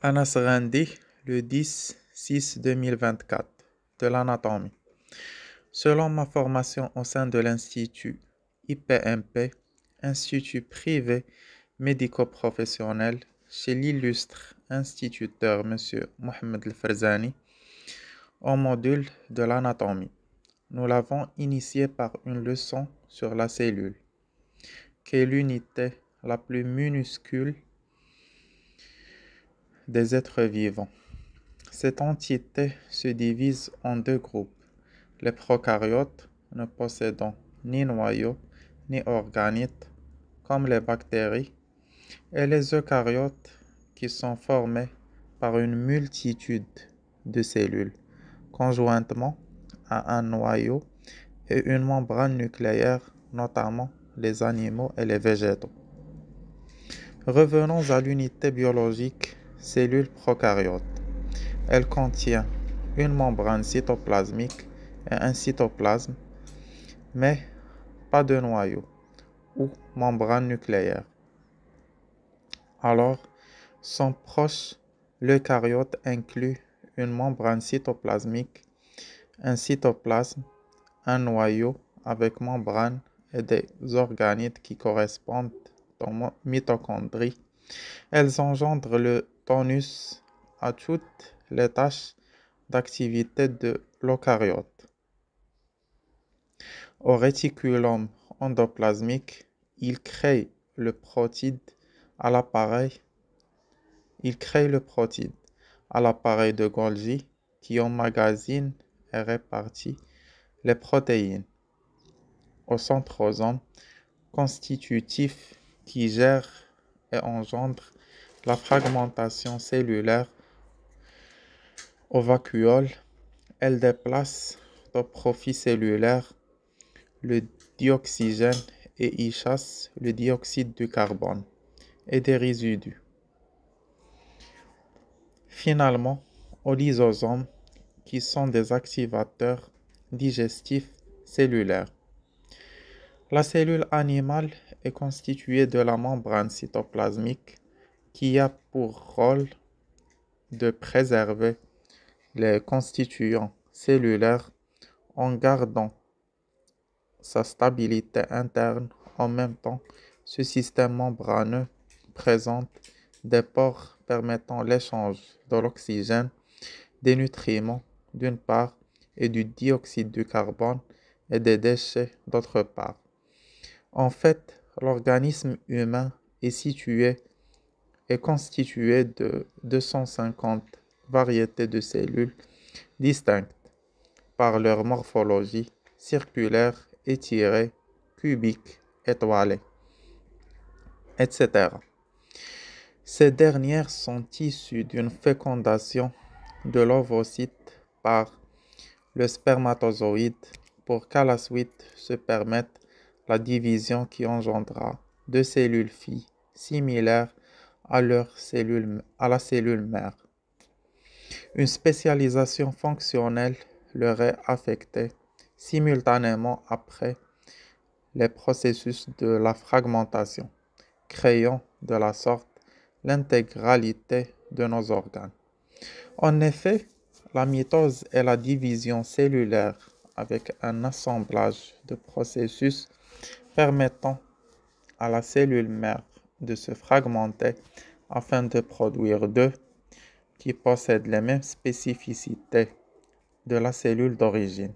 Anas Randi, le 10-6-2024, de l'anatomie. Selon ma formation au sein de l'Institut IPMP, Institut privé médico-professionnel, chez l'illustre instituteur M. Mohamed El-Farzani, au module de l'anatomie, nous l'avons initié par une leçon sur la cellule, qui est l'unité la plus minuscule des êtres vivants. Cette entité se divise en deux groupes, les prokaryotes ne possédant ni noyau ni organite comme les bactéries, et les eucaryotes qui sont formés par une multitude de cellules, conjointement à un noyau et une membrane nucléaire, notamment les animaux et les végétaux. Revenons à l'unité biologique cellule prokaryote. Elle contient une membrane cytoplasmique et un cytoplasme, mais pas de noyau ou membrane nucléaire. Alors, son proche l'eucaryote inclut une membrane cytoplasmique, un cytoplasme, un noyau avec membrane et des organites qui correspondent aux mitochondries. Elles engendrent le tonus à toutes les tâches d'activité de l'eucaryote. Au réticulum endoplasmique, il crée le protéide à l'appareil de Golgi qui emmagasine et répartit les protéines au centrosome constitutif qui gère et engendre la fragmentation cellulaire au vacuole. Elle déplace au profit cellulaire le dioxygène et y chasse le dioxyde de carbone et des résidus. Finalement, aux lysosomes qui sont des activateurs digestifs cellulaires. La cellule animale est constituée de la membrane cytoplasmique qui a pour rôle de préserver les constituants cellulaires en gardant sa stabilité interne. En même temps, ce système membraneux présente des pores permettant l'échange de l'oxygène, des nutriments d'une part et du dioxyde de carbone et des déchets d'autre part. En fait, l'organisme humain est constitué de 250 variétés de cellules distinctes par leur morphologie circulaire, étirée, cubique, étoilée, etc. Ces dernières sont issues d'une fécondation de l'ovocyte par le spermatozoïde pour qu'à la suite se permette la division qui engendra deux cellules filles similaires à la cellule mère. Une spécialisation fonctionnelle leur est affectée simultanément après les processus de la fragmentation, créant de la sorte l'intégralité de nos organes. En effet, la mitose est la division cellulaire avec un assemblage de processus permettant à la cellule mère de se fragmenter afin de produire d'œufs qui possèdent les mêmes spécificités de la cellule d'origine.